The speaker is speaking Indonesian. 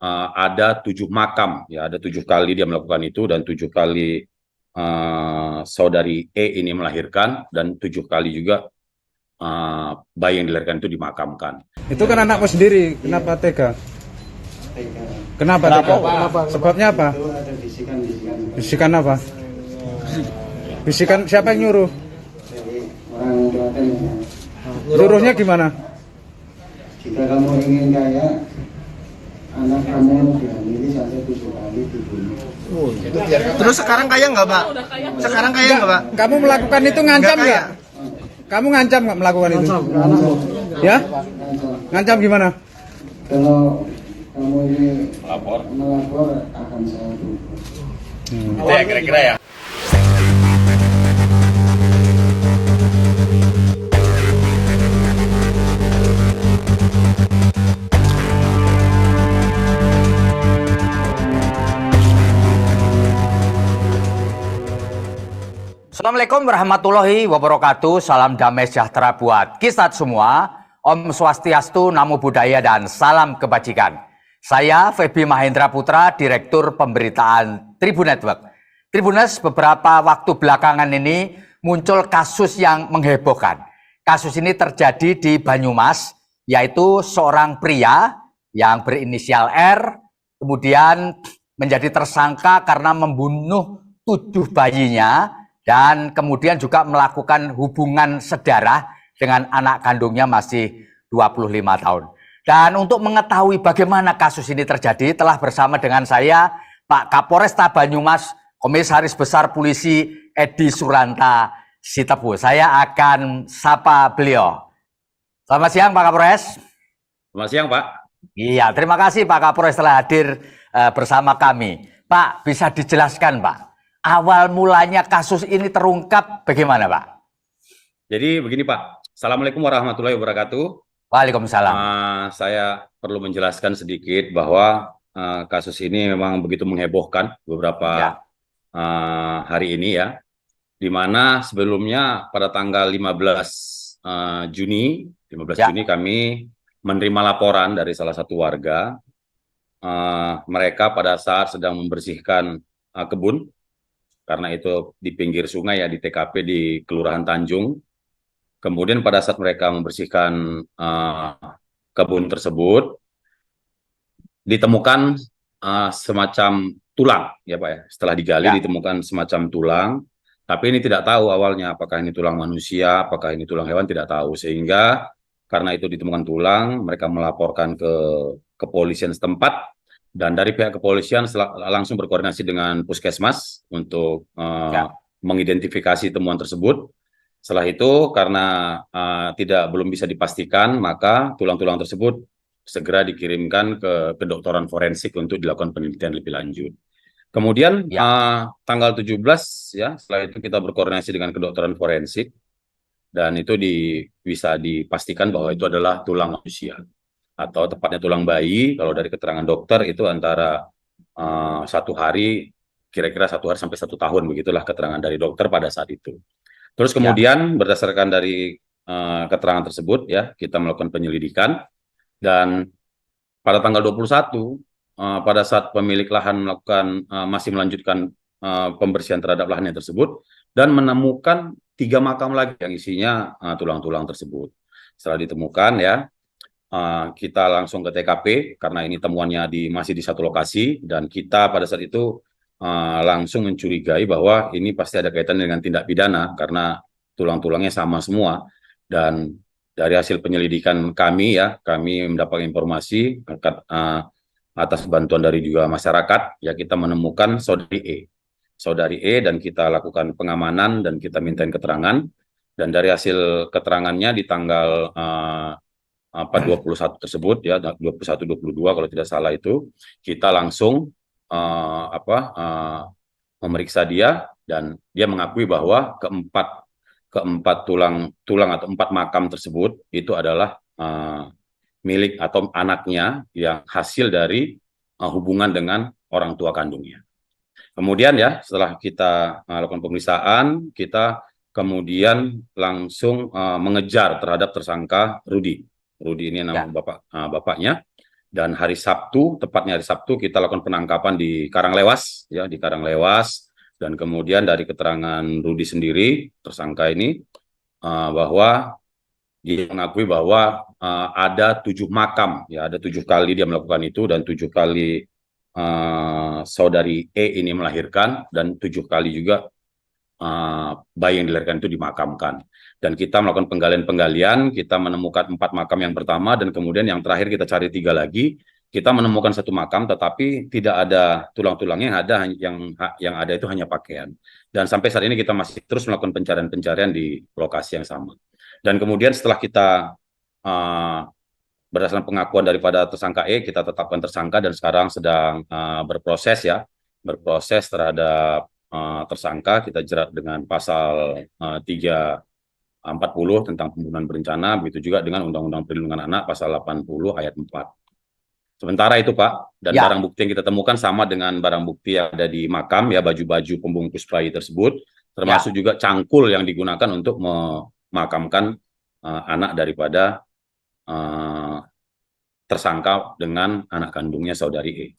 ada 7 makam, ya ada 7 kali dia melakukan itu dan 7 kali saudari E ini melahirkan dan 7 kali juga bayi yang dilahirkan itu dimakamkan. Itu kan anakmu sendiri, kenapa tega? Kenapa tega? Sebabnya apa? Ada bisikan-bisikan Bisikan apa? Bisikan siapa yang nyuruh? dari orang Klaten. Nyuruhnya gimana? Jika kamu ingin kaya, anak kamu dihamili sampai 7 kali dibunuh. Terus sekarang kaya nggak, Pak? Sekarang kaya nggak, Pak? Kamu melakukan itu ngancam Nggak kaya. nggak? Kamu ngancam nggak melakukan itu? Ya? Ngancam gimana? Kalau kamu ini melapor akan saya dukung. Itu ya kira-kira ya. Assalamualaikum warahmatullahi wabarakatuh. Salam damai sejahtera buat kita semua. Om Swastiastu, Namo Buddhaya, dan salam kebajikan. Saya Feby Mahendra Putra, Direktur Pemberitaan Tribun Network. Tribuners, beberapa waktu belakangan ini muncul kasus yang menghebohkan. Kasus ini terjadi di Banyumas, yaitu seorang pria yang berinisial R, kemudian menjadi tersangka karena membunuh 7 bayinya, dan kemudian juga melakukan hubungan sedarah dengan anak kandungnya masih 25 tahun. Dan untuk mengetahui bagaimana kasus ini terjadi, telah bersama dengan saya Pak Kapolresta Banyumas, Komisaris Besar Polisi Edi Suranta Sitepu. Saya akan sapa beliau. Selamat siang Pak Kapolres. Selamat siang Pak. Iya, terima kasih Pak Kapolres telah hadir bersama kami. Pak, bisa dijelaskan Pak, awal mulanya kasus ini terungkap bagaimana Pak? Jadi begini Pak, Assalamualaikum warahmatullahi wabarakatuh. Waalaikumsalam. Saya perlu menjelaskan sedikit bahwa kasus ini memang begitu menghebohkan beberapa hari ini ya, di mana sebelumnya pada tanggal 15 Juni kami menerima laporan dari salah satu warga, mereka pada saat sedang membersihkan kebun, karena itu di pinggir sungai ya, di TKP di Kelurahan Tanjung. Kemudian pada saat mereka membersihkan kebun tersebut, ditemukan semacam tulang, ya Pak ya. Setelah digali ditemukan semacam tulang, tapi ini tidak tahu awalnya apakah ini tulang manusia, apakah ini tulang hewan, tidak tahu. Sehingga karena itu ditemukan tulang, mereka melaporkan ke kepolisian setempat. Dan dari pihak kepolisian langsung berkoordinasi dengan puskesmas untuk mengidentifikasi temuan tersebut. Setelah itu karena belum bisa dipastikan, maka tulang-tulang tersebut segera dikirimkan ke kedokteran forensik untuk dilakukan penelitian lebih lanjut. Kemudian tanggal 17 ya, setelah itu kita berkoordinasi dengan kedokteran forensik dan itu bisa dipastikan bahwa itu adalah tulang manusia, atau tepatnya tulang bayi. Kalau dari keterangan dokter itu antara 1 hari, kira-kira 1 hari sampai 1 tahun, begitulah keterangan dari dokter pada saat itu. Terus kemudian berdasarkan dari keterangan tersebut ya, kita melakukan penyelidikan, dan pada tanggal 21 pada saat pemilik lahan masih melanjutkan pembersihan terhadap lahannya tersebut dan menemukan 3 makam lagi yang isinya tulang-tulang tersebut. Setelah ditemukan ya, kita langsung ke TKP karena ini temuannya masih di satu lokasi, dan kita pada saat itu langsung mencurigai bahwa ini pasti ada kaitan dengan tindak pidana karena tulang-tulangnya sama semua. Dan dari hasil penyelidikan kami ya, kami mendapat informasi atas bantuan dari juga masyarakat ya, kita menemukan saudari E dan kita lakukan pengamanan dan kita mintain keterangan. Dan dari hasil keterangannya di tanggal 21 tersebut ya, 21-22 kalau tidak salah itu, kita langsung memeriksa dia, dan dia mengakui bahwa keempat tulang atau 4 makam tersebut itu adalah milik atau anaknya yang hasil dari hubungan dengan orang tua kandungnya. Kemudian ya, setelah kita lakukan pemeriksaan, kita kemudian langsung mengejar terhadap tersangka Rudi. Rudi ini nama bapaknya. Dan hari Sabtu, tepatnya hari Sabtu, kita lakukan penangkapan di Karanglewas, ya, di Karanglewas. Dan kemudian dari keterangan Rudi sendiri, tersangka ini, bahwa dia mengakui bahwa ada 7 makam, ya, ada 7 kali dia melakukan itu, dan 7 kali saudari E ini melahirkan, dan 7 kali juga bayi yang dilahirkan itu dimakamkan. Dan kita melakukan penggalian-penggalian, kita menemukan 4 makam yang pertama, dan kemudian yang terakhir kita cari 3 lagi. Kita menemukan 1 makam, tetapi tidak ada tulang-tulangnya, yang ada itu hanya pakaian. Dan sampai saat ini kita masih terus melakukan pencarian-pencarian di lokasi yang sama. Dan kemudian setelah kita berdasarkan pengakuan daripada tersangka E, kita tetapkan tersangka dan sekarang sedang berproses, ya, berproses terhadap tersangka. Kita jerat dengan pasal 340 tentang pembunuhan berencana, begitu juga dengan Undang-Undang Perlindungan Anak pasal 80 ayat 4. Sementara itu, Pak, dan barang bukti yang kita temukan sama dengan barang bukti yang ada di makam, ya, baju-baju pembungkus bayi tersebut, termasuk juga cangkul yang digunakan untuk memakamkan anak daripada tersangka dengan anak kandungnya saudari E.